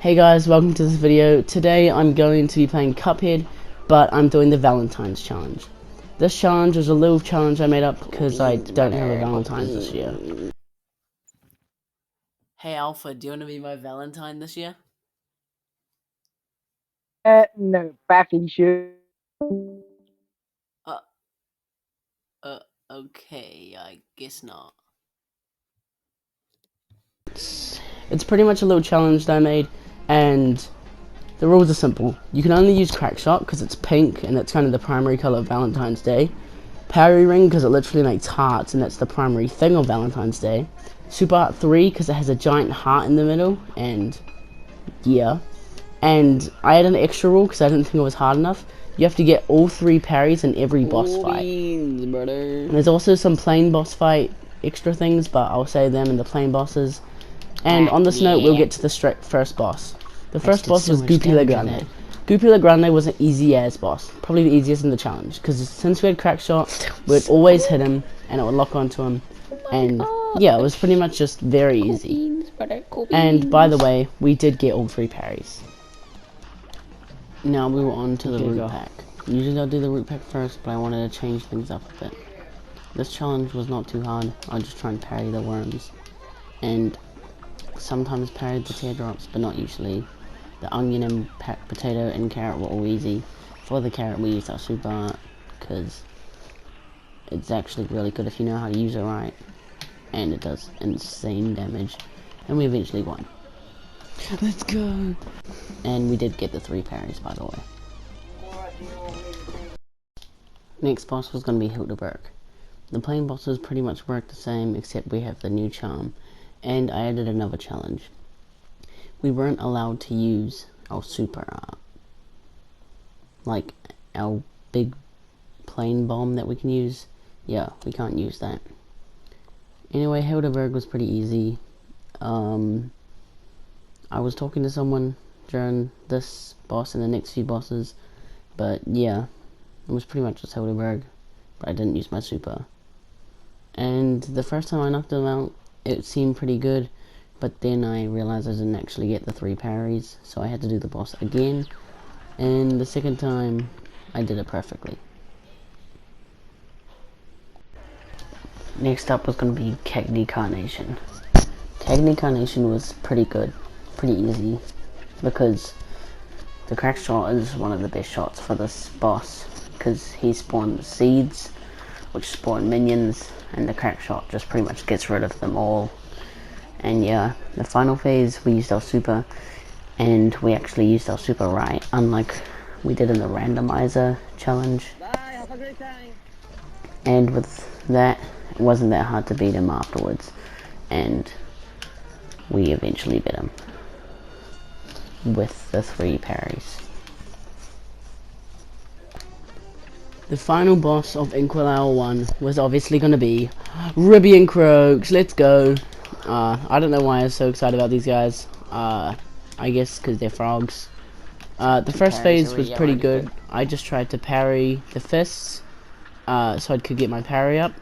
Hey guys, welcome to this video. Today I'm going to be playing Cuphead, but I'm doing the Valentine's challenge. This challenge is a little challenge I made up because I don't have a Valentine's this year. Hey Alpha, do you want to be my Valentine this year? No, Baffy should. Uh, okay, I guess not. It's pretty much a little challenge that I made, and the rules are simple. You can only use Crack Shot because it's pink and that's kind of the primary color of Valentine's Day. Parry Ring because it literally makes hearts and that's the primary thing of Valentine's Day. Super Heart 3 because it has a giant heart in the middle, and yeah. And I had an extra rule because I didn't think it was hard enough. You have to get all 3 parries in every boss fight. And there's also some plain boss fight extra things, but I'll say them in the plain bosses. And on this note, we'll get to the first boss. The first boss was Cuphead Grande. Cuphead Grande was an easy as boss, probably the easiest in the challenge, because since we had Crack Shot, we'd always hit him, and it would lock onto him, and yeah, it was pretty much just very easy. And by the way, we did get all 3 parries. Now we were on to the root pack. Usually I'll do the root pack first, but I wanted to change things up a bit. This challenge was not too hard. I'll just try and parry the worms, and sometimes parry the teardrops, but not usually. The onion and potato and carrot were all easy. For the carrot we used our super art, because it's actually really good if you know how to use it right, and it does insane damage, and we eventually won. Let's go! And we did get the 3 parries, by the way. Next boss was going to be Hildeberg. The plain bosses pretty much work the same, except we have the new charm, and I added another challenge. We weren't allowed to use our super art, like our big plain bomb that we can use. Yeah, we can't use that. Anyway, Hildeberg was pretty easy. I was talking to someone during this boss and the next few bosses, but yeah, it was pretty much just Hildeberg, but I didn't use my super. And the first time I knocked him out, it seemed pretty good, but then I realized I didn't actually get the 3 parries, so I had to do the boss again, and the second time I did it perfectly. Next up was going to be Cagney Carnation. Cagney Carnation was pretty good, pretty easy, because the Crack Shot is one of the best shots for this boss, because he spawns seeds, which spawn minions, and the Crack Shot just pretty much gets rid of them all. And yeah, the final phase we used our super, and we actually used our super right, unlike we did in the randomizer challenge. Bye, have a great time. And with that, it wasn't that hard to beat him afterwards, and we eventually beat him with the 3 parries. The final boss of Inkwell 1 was obviously going to be Ribby and Croaks. Let's go. I don't know why I was so excited about these guys. I guess because they're frogs. The first phase was pretty good. I just tried to parry the fists, so I could get my parry up.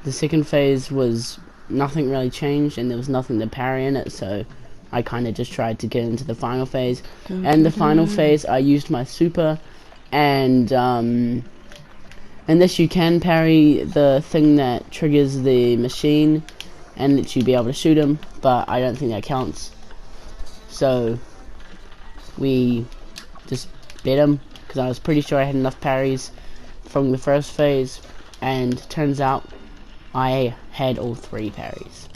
The second phase was nothing really changed, and there was nothing to parry in it, so I kind of just tried to get into the final phase. And the final phase, I used my super, and in this you can parry the thing that triggers the machine and lets you be able to shoot him, but I don't think that counts. So we just beat him, because I was pretty sure I had enough parries from the first phase, and turns out I had all 3 parries.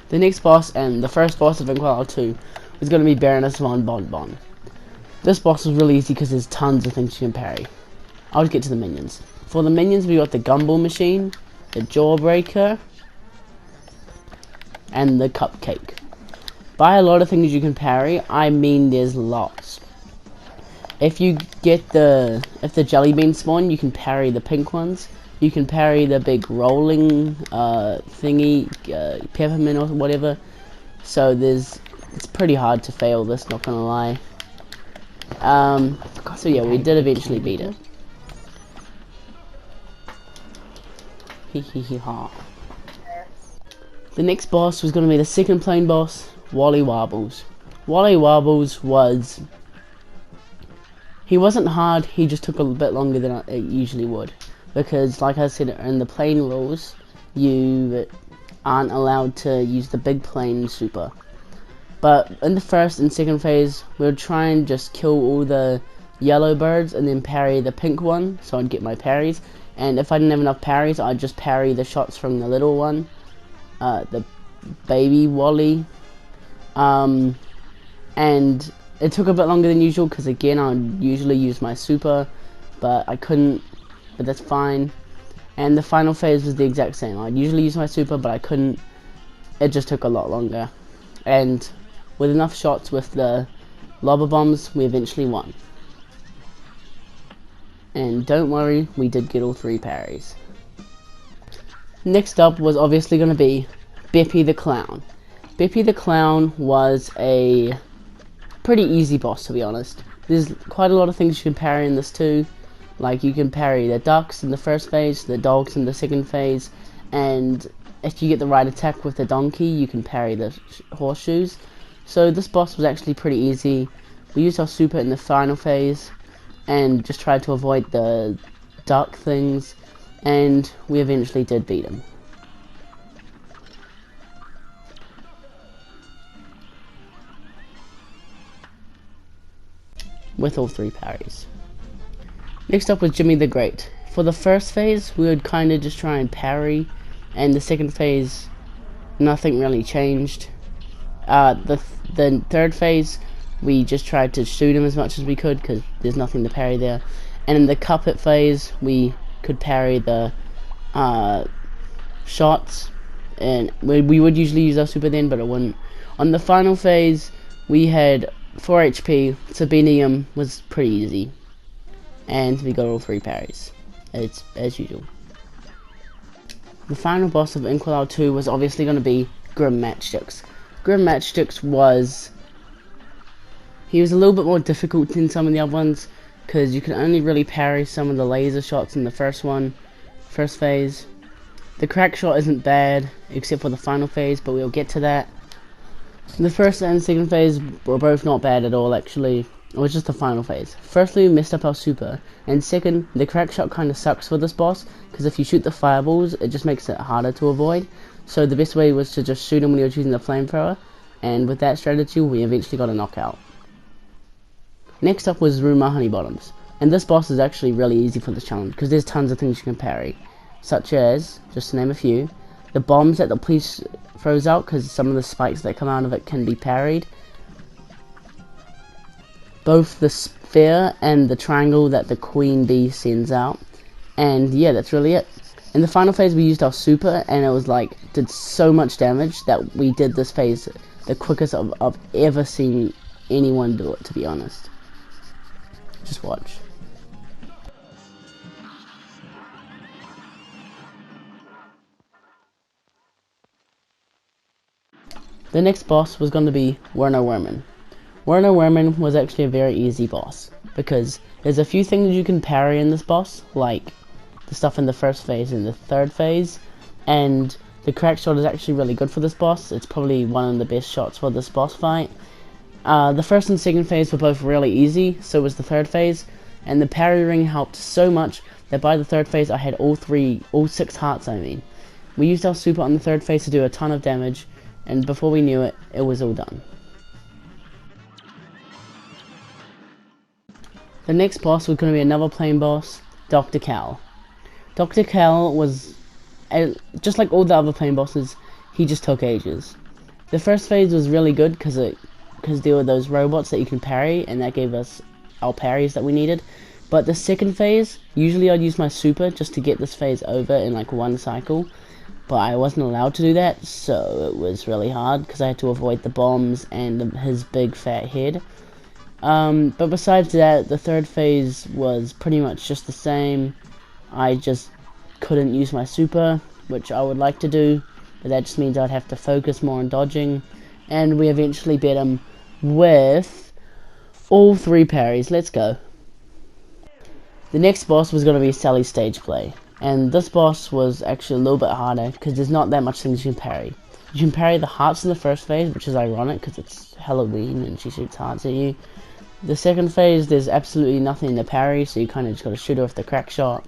The next boss, and the first boss of Inkwell 2, was going to be Baroness von Bonbon. This boss was really easy because there's tons of things you can parry. I'll just get to the minions. For the minions, we got the Gumball Machine, the Jawbreaker, and the Cupcake. By a lot of things you can parry, I mean there's lots. If you get if the jelly beans spawn, you can parry the pink ones. You can parry the big rolling thingy, peppermint or whatever. So it's pretty hard to fail this, not gonna lie. So yeah, we did eventually beat it. Hee hee hee ha. The next boss was going to be the second plain boss, Wally Warbles. Wally Wobbles was... He wasn't hard, he just took a bit longer than it usually would. Because, like I said, in the plane rules, you aren't allowed to use the big plane super. But in the first and second phase, we would try and just kill all the yellow birds and then parry the pink one, so I'd get my parries. And if I didn't have enough parries, I'd just parry the shots from the little one, the baby Wally. And it took a bit longer than usual because again I'd usually use my super, but I couldn't, but that's fine. And the final phase was the exact same. I'd usually use my super, but I couldn't. It just took a lot longer. And with enough shots with the lava bombs, we eventually won. And don't worry, we did get all 3 parries. Next up was obviously going to be Beppy the Clown. Beppy the Clown was a pretty easy boss, to be honest. There's quite a lot of things you can parry in this too. Like you can parry the ducks in the first phase, the dogs in the second phase, and if you get the right attack with the donkey, you can parry the horseshoes. So this boss was actually pretty easy. We used our super in the final phase and just tried to avoid the duck things, and we eventually did beat him. With all 3 parries. Next up was Jimmy the Great. For the first phase, we would kind of just try and parry, and the second phase, nothing really changed. The third phase, we just tried to shoot him as much as we could because there's nothing to parry there. And in the Cuphead phase, we could parry the shots, and we would usually use our super then, but it wouldn't. On the final phase, we had 4 HP, so beating him was pretty easy. And we got all 3 parries. It's as usual. The final boss of Inkwell 2 was obviously going to be Grim Matchsticks. Grim Matchsticks was... He was a little bit more difficult than some of the other ones, because you can only really parry some of the laser shots in the first phase. The crack shot isn't bad, except for the final phase, but we'll get to that. The first and second phase were both not bad at all, actually. It was just the final phase. Firstly, we messed up our super, and second, the crack shot kind of sucks for this boss, because if you shoot the fireballs, it just makes it harder to avoid. So the best way was to just shoot him when you were using the flamethrower, and with that strategy, we eventually got a knockout. Next up was Rumor Honeybottoms, and this boss is actually really easy for this challenge, because there's tons of things you can parry, such as, just to name a few, the bombs that the police throws out, because some of the spikes that come out of it can be parried. Both the sphere and the triangle that the queen bee sends out. And yeah, that's really it. In the final phase we used our super, and it was like, did so much damage that we did this phase the quickest I've ever seen anyone do it, to be honest. Just watch. The next boss was going to be Werner Werman. Werner Werman was actually a very easy boss, because there's a few things you can parry in this boss, like the stuff in the first phase and the third phase, and the crack shot is actually really good for this boss. It's probably one of the best shots for this boss fight. The first and second phase were both really easy, so was the third phase, and the parry ring helped so much that by the third phase I had all 6 hearts, I mean. We used our super on the third phase to do a ton of damage, and before we knew it, it was all done. The next boss was going to be another plain boss, Dr. Cal. Dr. Cal was, just like all the other plain bosses, he just took ages. The first phase was really good because there were those robots that you can parry, and that gave us our parries that we needed. But the second phase, usually I'd use my super just to get this phase over in like one cycle, but I wasn't allowed to do that, so it was really hard because I had to avoid the bombs and his big fat head. But besides that, the third phase was pretty much just the same. I just couldn't use my super, which I would like to do, but that just means I'd have to focus more on dodging, and we eventually beat him with all 3 parries. Let's go. The next boss was going to be Sally's stage play, and this boss was actually a little bit harder because there's not that much things you can parry. You can parry the hearts in the first phase, which is ironic because it's Halloween and she shoots hearts at you. The second phase, there's absolutely nothing to parry, so you kind of just got to shoot her with the crack shot.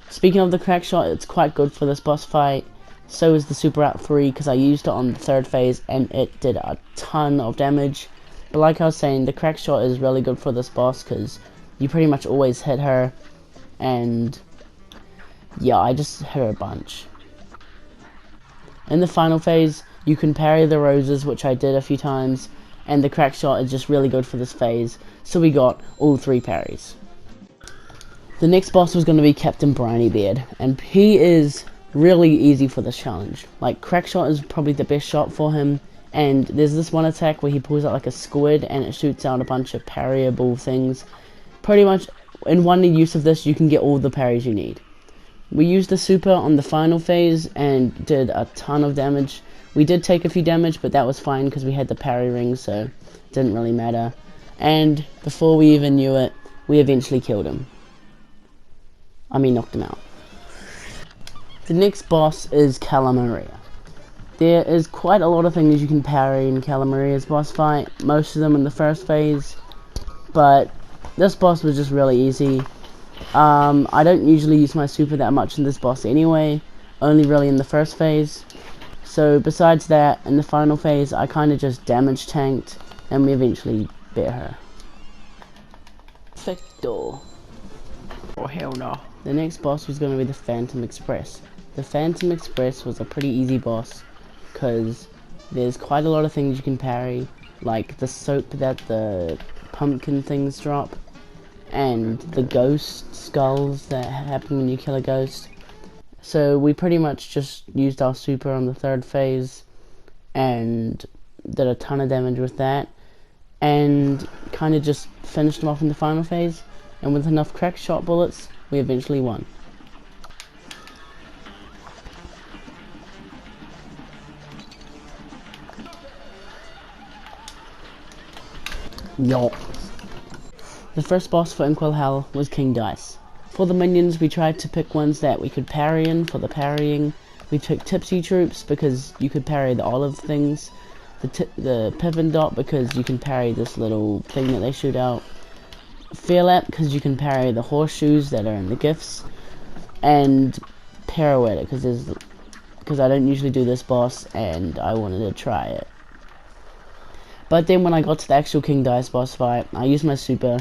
Speaking of the crack shot, it's quite good for this boss fight. So is the Super Out 3, because I used it on the third phase and it did a ton of damage. But like I was saying, the crack shot is really good for this boss because you pretty much always hit her. And yeah, I just hit her a bunch. In the final phase, you can parry the roses, which I did a few times. And the crack shot is just really good for this phase. So we got all 3 parries. The next boss was going to be Captain Brinybeard, and he is really easy for this challenge. Like, crack shot is probably the best shot for him, and there's this one attack where he pulls out like a squid and it shoots out a bunch of parryable things. Pretty much in one use of this you can get all the parries you need. We used the super on the final phase and did a ton of damage. We did take a few damage, but that was fine because we had the parry ring, so it didn't really matter. And before we even knew it, we eventually killed him. Knocked him out. The next boss is Calamaria. There is quite a lot of things you can parry in Calamaria's boss fight, most of them in the first phase, but this boss was just really easy. I don't usually use my super that much in this boss anyway, only really in the first phase. So besides that, in the final phase, I kind of just damage tanked, and we eventually beat her. Perfecto. Oh, hell no. The next boss was going to be the Phantom Express. The Phantom Express was a pretty easy boss, because there's quite a lot of things you can parry, like the soap that the pumpkin things drop, and the ghost skulls that happen when you kill a ghost. So we pretty much just used our super on the third phase, and did a ton of damage with that, and kind of just finished him off in the final phase, and with enough crack shot bullets, we eventually won. Yo. The first boss for Inkwell Hell was King Dice. For the minions, we tried to pick ones that we could parry in for the parrying. We took Tipsy Troops because you could parry the olive things. The Pippin Dot because you can parry this little thing that they shoot out. Fearlap because you can parry the horseshoes that are in the gifts. And Pirouette because I don't usually do this boss and I wanted to try it. But then when I got to the actual King Dice boss fight, I used my super,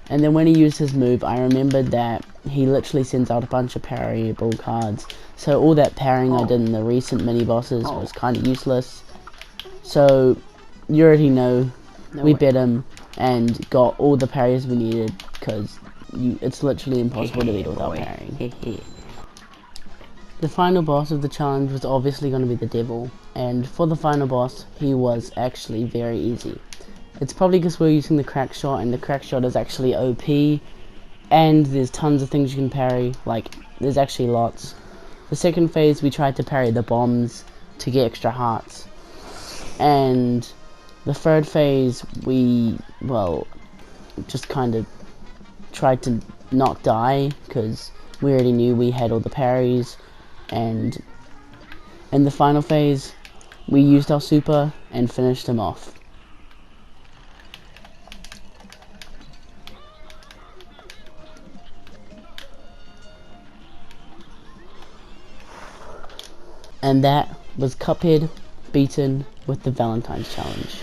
and then when he used his move, I remembered that he literally sends out a bunch of parryable cards. So all that parrying I did in the recent mini bosses was kind of useless. So you already know, we beat him and got all the parries we needed, because it's literally impossible to beat without parrying. The final boss of the challenge was obviously going to be the devil, and for the final boss, he was actually very easy. It's probably because we're using the crack shot, and the crack shot is actually OP, and there's tons of things you can parry, like, there's actually lots. The second phase, we tried to parry the bombs to get extra hearts, and the third phase, we, well, just kind of tried to not die, because we already knew we had all the parries. And in the final phase, we used our super and finished him off. And that was Cuphead beaten with the Valentines challenge.